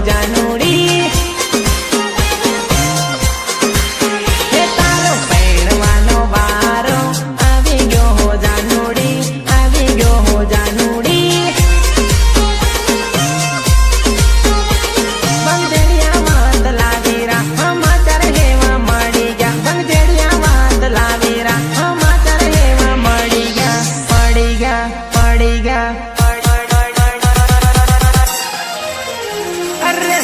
જાનુડી એ તારો પહેરવાનો વારો આવી ગયો હો જાનુડી આવી ગયો હો જાનુડી બંગેડિયા વાત લાવીરા સમાચાર હેવા મળી ગયા બંગેડિયા વાત લાવીરા સમાચાર હેવા મળી ગયા પડી ગયા પડી ગયા અરે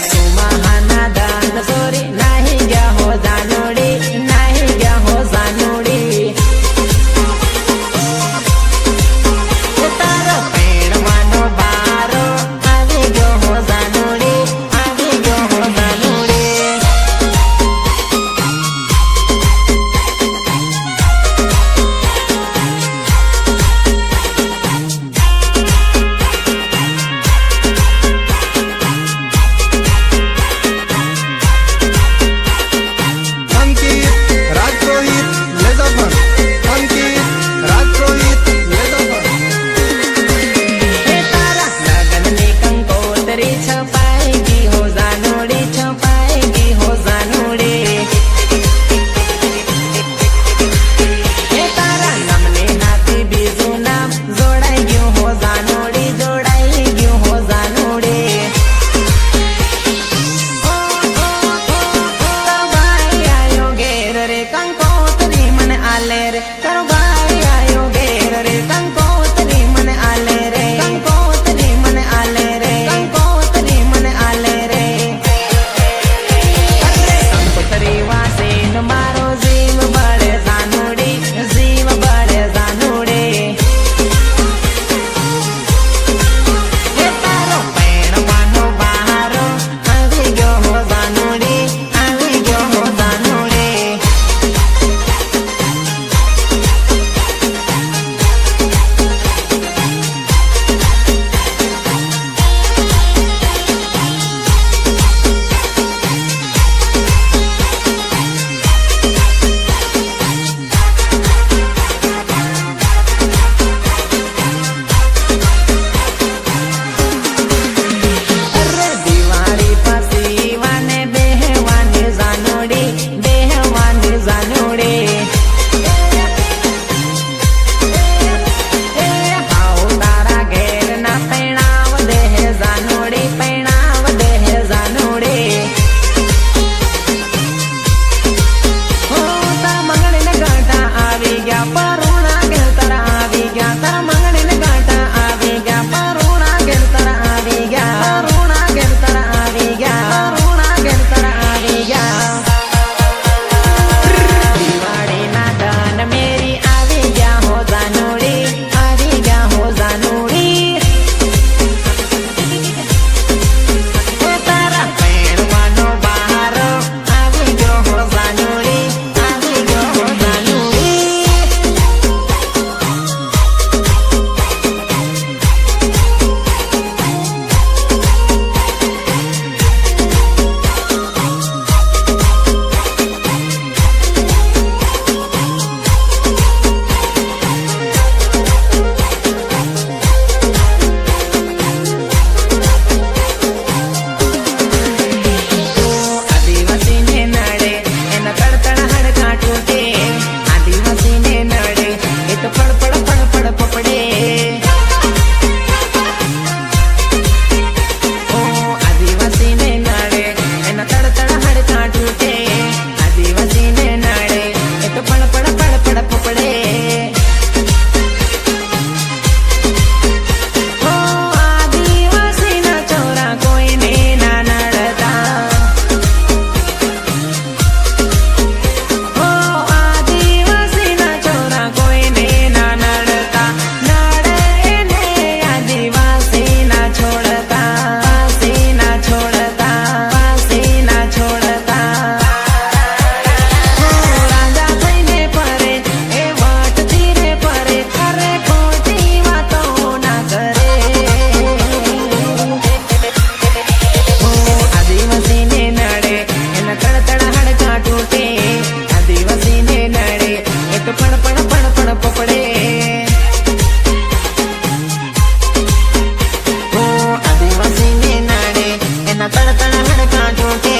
એના તડતડ હડકા તૂટે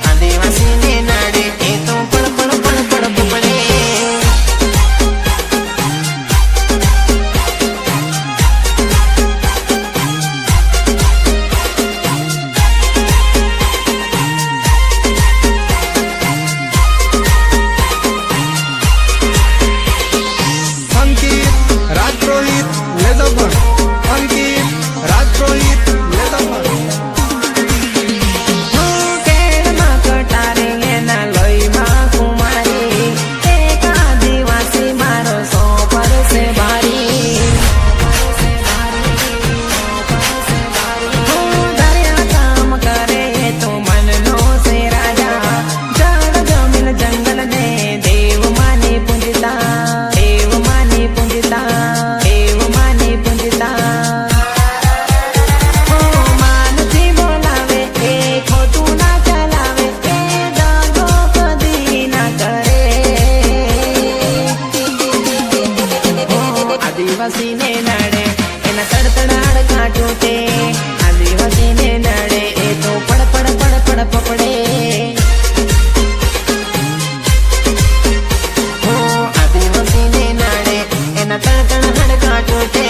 આદિવાસીને નડે એ તો પડ પડ પડ પડ બબડે આદિવાસીને નડે એના તડતડ હડકા તૂટે આદિવાસીને નડે એ તો પડ પડ પડ પડ પપડે આદિવાસીને નડે એના તડતડ હડકા તૂટે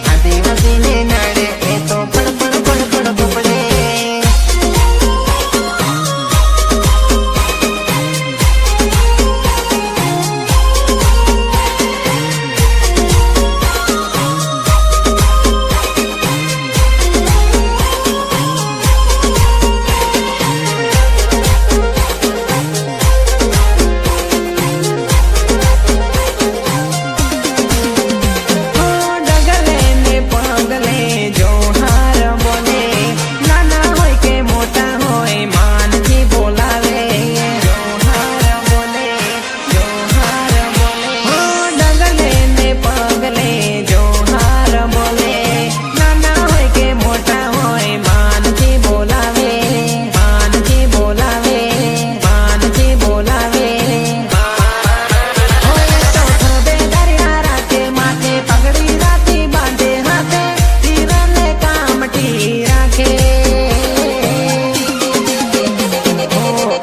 આદિવાસીને નડે એ તો પડ પડ પડ પડ પપડે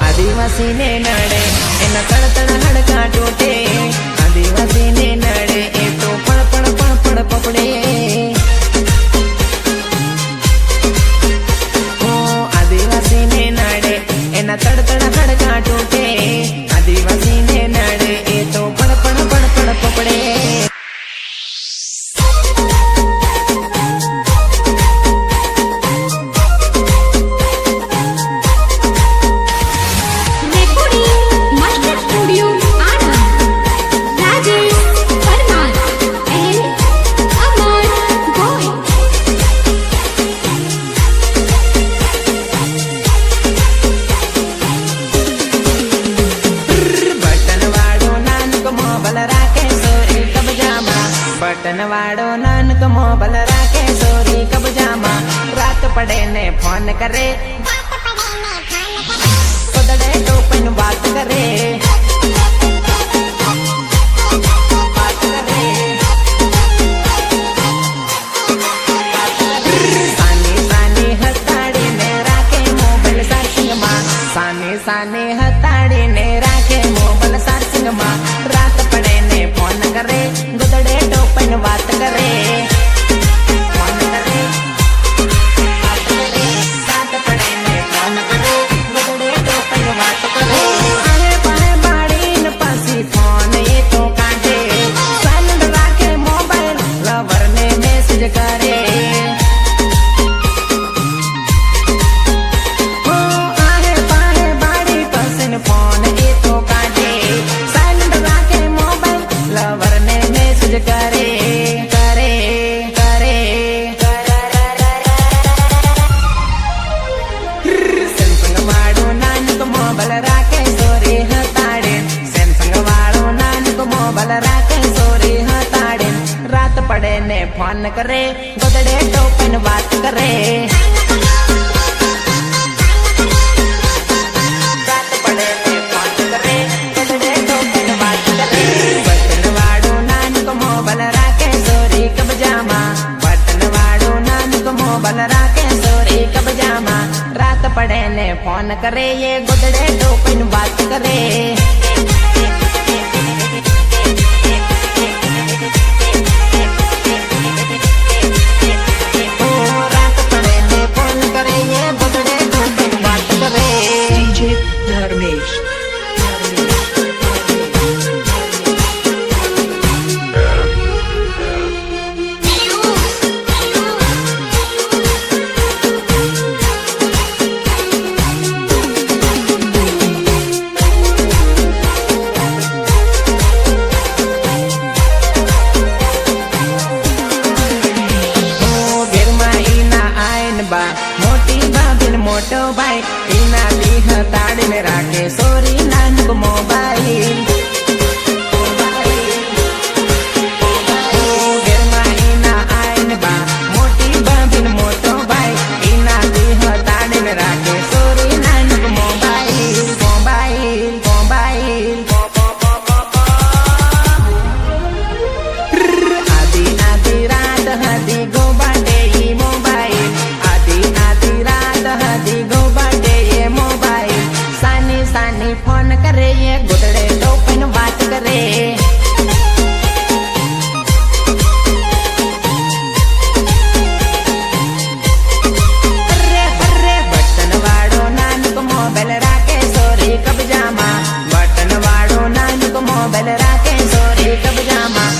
આદિવાસીને નડે એના તડતડ હડકા તૂટે આદિવાસીને નડે એ તો પડ પડ પડ પડ પપડે આદિવાસીને નડે એના તડતડ હડકા તૂટે આદિવાસીને નડે એ તો પડ પડ પડ પડ પપડે બટનવાળો નાનક મોબાઈલ રાખે સોરી કબજામાં રાત પડે ને ફોન કરે પદડે ટોપન વાત કરે સાની હતાડીને રાખે મોબાઈલ સાર્સિંગમાં સાની હતાડીને રાખે મોબાઈલ સાર્સિંગમાં રાત પડે ને ફોન કરે ગોદડે ટોપન વાત કરે ફોન કરે વાત કરે રાત પડે ને ફોન કરે ગોદડે ટોપન વાત કરે આને પાને બાળીને પાછી ફોન એ તો કાઢે સાયલેન્ટ રાખે મોબાઈલ લવરને મેસેજ કરે આને પાને બાળી પાછી ફોન એ તો કાઢે સાયલેન્ટ રાખે મોબાઈલ લવરને મેસેજ કરે સેમસંગ વાળો નાનક મોબાઈલ રાખે સોરી હતાડે સેમસંગ વાળો નાનક મોબાઈલ રાખે સોરી હતાડે રાત પડે ને ફોન કરે ગોદડે ટોપન વાત કરે રાત પડે ને ફોન કરે ગોદડે ટોપન વાત કરે બટન વાળો નાનક મોબાઈલ રાખે સોરી કબજામાં બટન વાળો નાનક મોબાઈલ રાખે સોરી કબજામાં પડે ને ફોન કરે એ ગોદડે ટોપીને વાત કરે રાત પડે ને ફોન કરે એ ગોદડે ટોપીને વાત કરે DJ Dharmesh. મોટી ભાભી મોટો ભાઈ એના દેહ તાળીને રાખે સોરી નાનક મોબાઈલ ઘરમાં એના આયન બા મોટી ભાભી મોટો ભાઈ એના દેહ તાળીને રાખે sorry Nanak mobile mobile mobile આધી આધી રાત હતી ગોબાડે ઈ મોબાઈલ સાની ફોન કરે એ ગોદડે ટોપીને વાત કરે બટન વાળો નાનક મોબાઈલ રાખે સોરી કબજામાં બટન વાળો નાનક મોબાઈલ રાખે સોરી કબજામાં